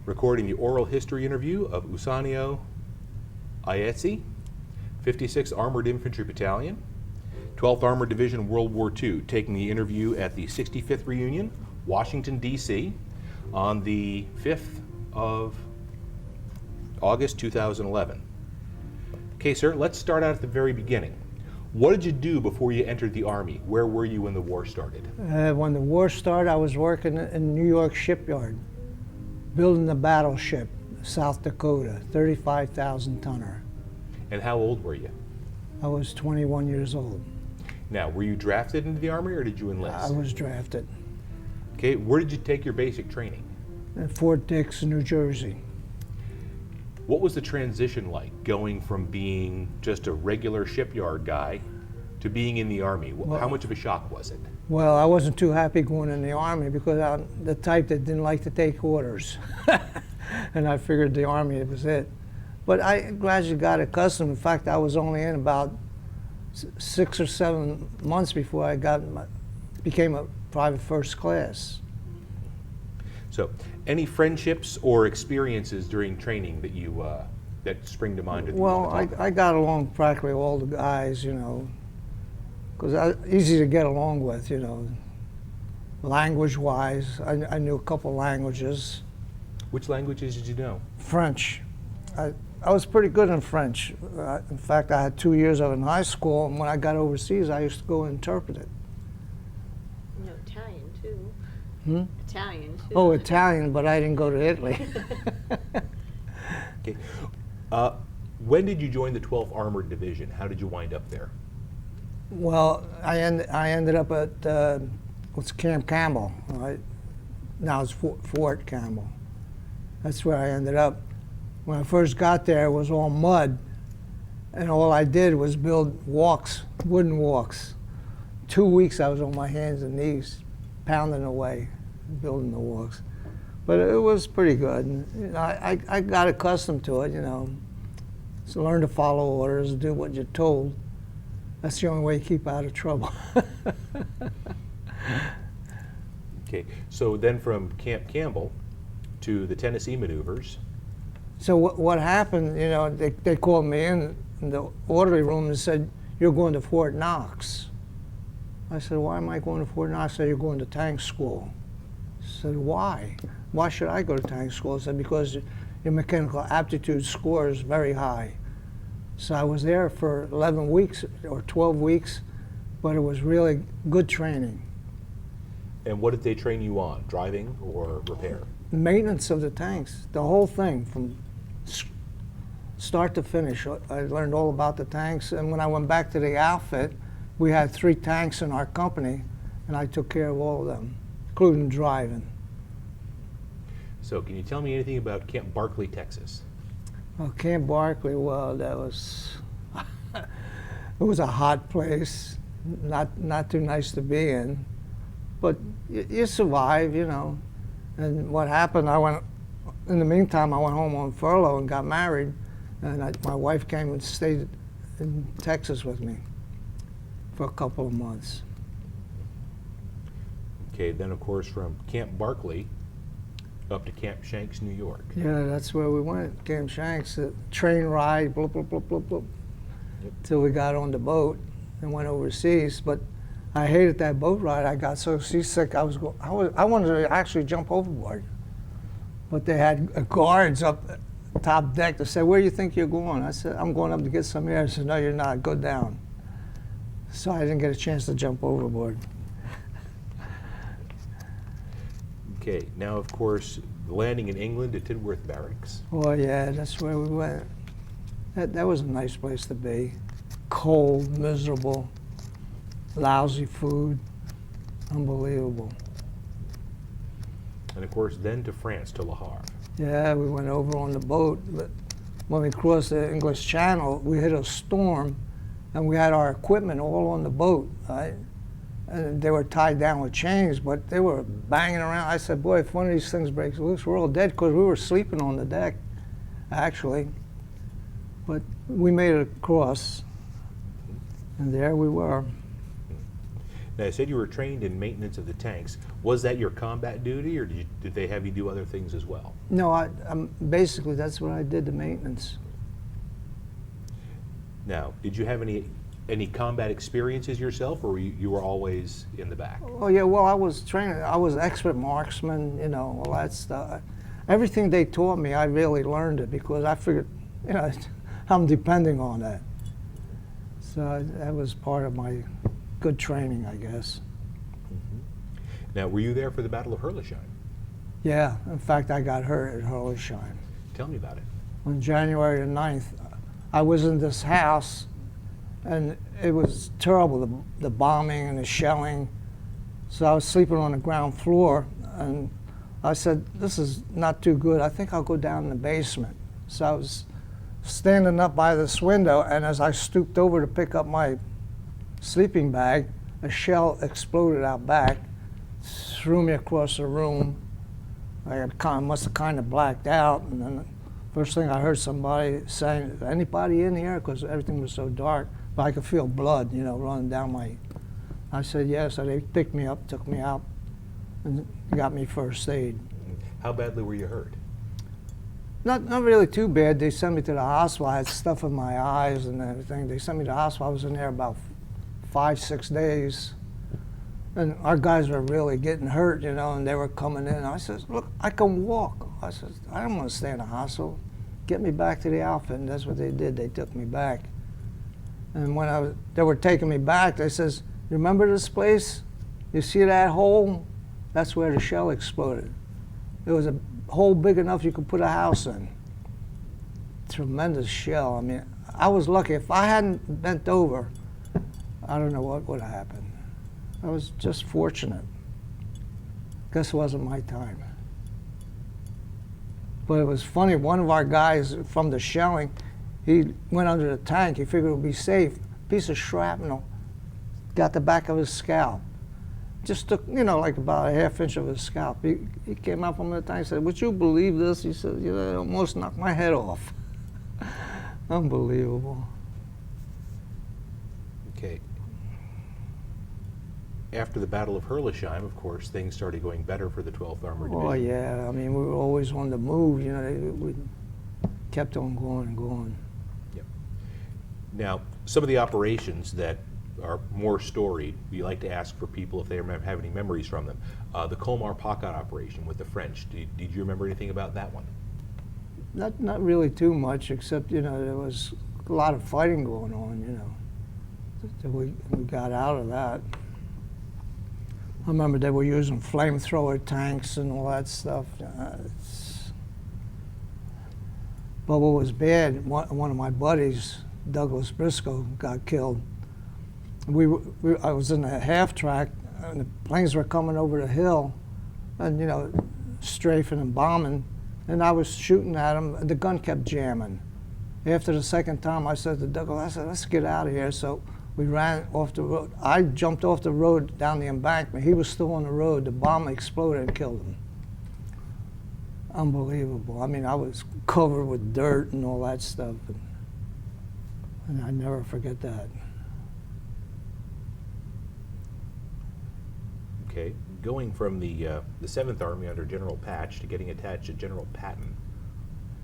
recording the oral history interview of Usanio Lezei, 56th Armored Infantry Battalion, 12th Armored Division, World War II, taking the interview at the 65th Reunion, Washington, D.C., on the 5th of August 2011. Okay, sir, let's start out at the very beginning. What did you do before you entered the Army? Where were you when the war started? When the war started, I was working in New York shipyard, building the battleship, South Dakota, 35,000 tonner. And how old were you? I was 21 years old. Now, were you drafted into the Army or did you enlist? I was drafted. Okay, where did you take your basic training? At Fort Dix, New Jersey. What was the transition like going from being just a regular shipyard guy to being in the Army? How much of a shock was it? Well, I wasn't too happy going in the Army because I'm the type that didn't like to take orders. And I figured the Army was it. But I gradually got accustomed. In fact, I was only in about 6 or 7 months before I became a private first class. So, any friendships or experiences during training that you that spring to mind? Well, I got along practically all the guys, you know, because easy to get along with, you know. Language-wise, I knew a couple languages. Which languages did you know? French. I was pretty good in French. In fact, I had 2 years of it in high school, and when I got overseas, I used to go and interpret it. No, Italian too. Hmm? Italian too. Oh, Italian, but I didn't go to Italy. Okay. When did you join the 12th Armored Division? How did you wind up there? Well, I ended up at what's Camp Campbell, right? Now it's Fort Campbell. That's where I ended up. When I first got there, it was all mud, and all I did was build walks, wooden walks. 2 weeks I was on my hands and knees, pounding away, building the walks. But it was pretty good. And, you know, I got accustomed to it, you know. So learn to follow orders, do what you're told. That's the only way you keep out of trouble. Okay, so then from Camp Campbell to the Tennessee maneuvers. So what happened, you know, they called me in the orderly room and said, "You're going to Fort Knox." I said, "Why am I going to Fort Knox?" They said, "You're going to tank school." I said, "Why? Why should I go to tank school?" I said, "Because your mechanical aptitude score is very high." So I was there for 11 weeks or 12 weeks, but it was really good training. And what did they train you on? Driving or repair? Maintenance of the tanks, the whole thing from start to finish. I learned all about the tanks, and when I went back to the outfit, we had 3 tanks in our company, and I took care of all of them, including driving. So can you tell me anything about Camp Barkley, Texas? Well, Camp Barkley, well, that was, it was a hot place, not too nice to be in, but you survive, you know. And what happened, in the meantime, I went home on furlough and got married, and my wife came and stayed in Texas with me for a couple of months. Okay, then of course from Camp Barkley up to Camp Shanks, New York. Yeah, that's where we went, Camp Shanks, a train ride, blah, blah, blah, blah, blah, till we got on the boat and went overseas. But I hated that boat ride. I got so seasick, I wanted to actually jump overboard. But they had guards up top deck to say, "Where do you think you're going?" I said, "I'm going up to get some air." I said, "No, you're not, go down." So I didn't get a chance to jump overboard. Okay, now of course, the landing in England at Tidworth Barracks. Oh yeah, that's where we went. That was a nice place to be. Cold, miserable, lousy food, unbelievable. And of course, then to France, to Le Havre. Yeah, we went over on the boat, but when we crossed the English Channel, we hit a storm, and we had our equipment all on the boat, right? And they were tied down with chains, but they were banging around. I said, "Boy, if one of these things breaks loose, we're all dead," because we were sleeping on the deck, actually. But we made it across, and there we were. Now, I said you were trained in maintenance of the tanks. Was that your combat duty, or did they have you do other things as well? No, basically that's what I did, the maintenance. Now, did you have any combat experiences yourself, or you were always in the back? Oh yeah, well I was trained, I was expert marksman, you know, all that stuff. Everything they taught me, I really learned it because I figured, you know, I'm depending on that. So that was part of my good training, I guess. Now, were you there for the Battle of Herlisheim? Yeah, in fact I got hurt at Herlisheim. Tell me about it. On January the 9th, I was in this house and it was terrible, the bombing and the shelling. So I was sleeping on the ground floor and I said, this is not too good. I think I'll go down in the basement. So I was standing up by this window, and as I stooped over to pick up my sleeping bag, a shell exploded out back, threw me across the room. Must have kind of blacked out, and then first thing I heard somebody saying, "Is anybody in here?" Because everything was so dark, but I could feel blood, you know, running down my. I said yes, so they picked me up, took me out, and got me first aid. How badly were you hurt? Not really too bad. They sent me to the hospital. I had stuff in my eyes and everything. They sent me to the hospital. I was in there about 5-6 days. And our guys were really getting hurt, you know, and they were coming in. I said, look, I can walk. I said, I don't want to stay in the hospital. Get me back to the outfit. And that's what they did. They took me back. And when they were taking me back, they says, you remember this place? You see that hole? That's where the shell exploded. It was a hole big enough you could put a house in. Tremendous shell. I mean, I was lucky. If I hadn't bent over, I don't know what would have happened. I was just fortunate. Guess it wasn't my time. But it was funny, one of our guys from the shelling, he went under the tank. He figured it would be safe. Piece of shrapnel got the back of his scalp. Just took, you know, like about a half-inch of his scalp. He came up from the tank and said, would you believe this? He said, you know, it almost knocked my head off. Unbelievable. Okay. After the Battle of Herlisheim, of course, things started going better for the 12th Armored Division. Oh, yeah. I mean, we were always on the move, you know. We kept on going and going. Yep. Now, some of the operations that are more storied, we like to ask for people if they have any memories from them. The Colmar Pocket operation with the French, did you remember anything about that one? Not really too much, except, you know, there was a lot of fighting going on, you know. So we got out of that. I remember they were using flamethrower tanks and all that stuff. But what was bad, one of my buddies, Douglas Briscoe, got killed. I was in a half track, and the planes were coming over the hill, and you know, strafing and bombing, and I was shooting at them, and the gun kept jamming. After the second time, I said to Douglas, I said, let's get out of here. So we ran off the road. I jumped off the road down the embankment. He was still on the road. The bomb exploded and killed him. Unbelievable. I mean, I was covered with dirt and all that stuff, and I never forget that. Okay, going from the 7th Army under General Patch to getting attached to General Patton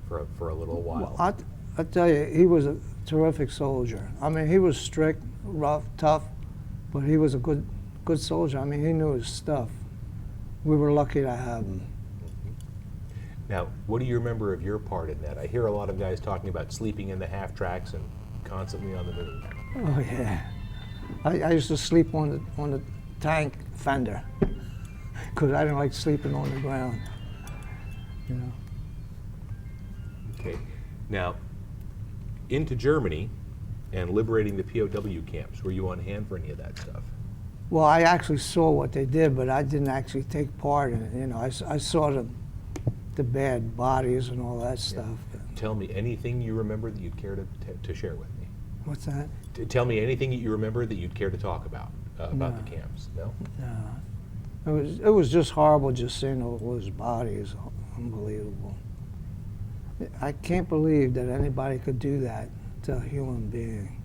for a little while. Well, I tell you, he was a terrific soldier. I mean, he was strict, rough, tough, but he was a good soldier. I mean, he knew his stuff. We were lucky to have him. Now, what do you remember of your part in that? I hear a lot of guys talking about sleeping in the half tracks and constantly on the move. Oh yeah, I used to sleep on the tank fender because I didn't like sleeping on the ground. You know. Okay, now into Germany and liberating the POW camps. Were you on hand for any of that stuff? Well, I actually saw what they did, but I didn't actually take part in it. You know, I saw the bad bodies and all that stuff. Tell me anything you remember that you'd care to share with me. What's that? Tell me anything that you remember that you'd care to talk about No. the camps. No. No, it was just horrible just seeing all those bodies. Unbelievable. I can't believe that anybody could do that to a human being.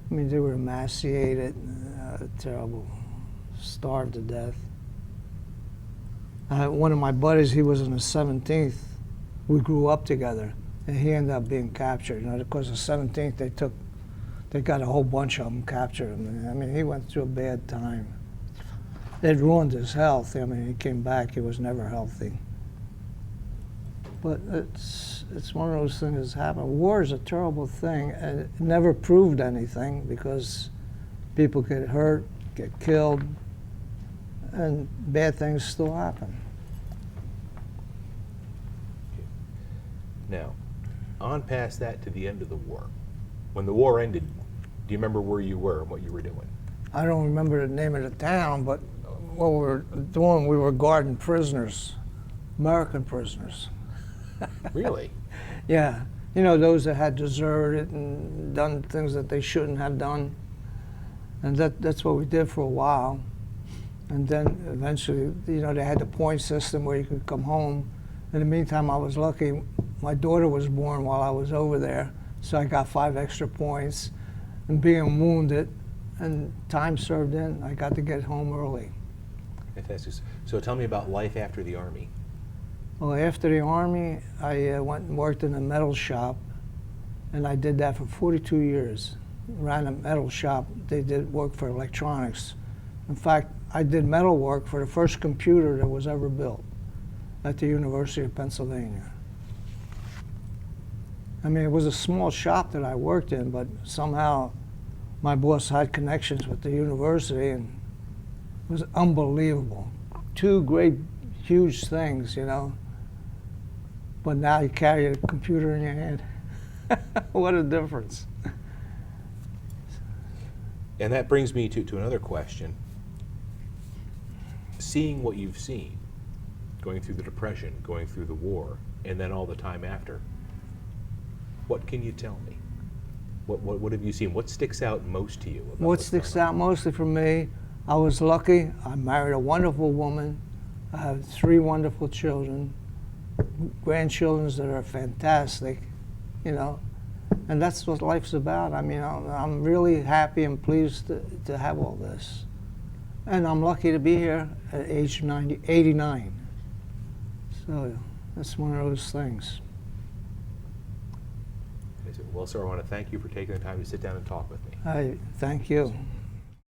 I mean, they were emaciated, terrible. starved to death. One of my buddies, he was in the 17th. We grew up together, and he ended up being captured. You know, because the 17th, they got a whole bunch of them captured him. I mean, he went through a bad time. It ruined his health. I mean, he came back, he was never healthy. But it's one of those things that happen. War is a terrible thing, and it never proved anything because people get hurt, get killed, and bad things still happen. Now, on past that to the end of the war. When the war ended, do you remember where you were and what you were doing? I don't remember the name of the town, but what we were doing, we were guarding prisoners, American prisoners. Really? Yeah, you know, those that had deserted and done things that they shouldn't have done. And that's what we did for a while. And then eventually, you know, they had the point system where you could come home. In the meantime, I was lucky. My daughter was born while I was over there, so I got 5 extra points. And being wounded and time served in, I got to get home early. Fantastic. So tell me about life after the Army. Well, after the Army, I went and worked in a metal shop, and I did that for 42 years. Ran a metal shop. They did work for electronics. In fact, I did metal work for the first computer that was ever built at the University of Pennsylvania. I mean, it was a small shop that I worked in, but somehow my boss had connections with the university, and it was unbelievable. 2 great, huge things, you know. But now you carry a computer in your hand. What a difference. And that brings me to another question. Seeing what you've seen, going through the Depression, going through the war, and then all the time after, what can you tell me? What have you seen? What sticks out most to you? What sticks out mostly for me, I was lucky. I married a wonderful woman. I have 3 wonderful children, grandchildren that are fantastic, you know. And that's what life's about. I mean, I'm really happy and pleased to have all this. And I'm lucky to be here at age 89. So that's one of those things. Well, sir, I want to thank you for taking the time to sit down and talk with me. I thank you.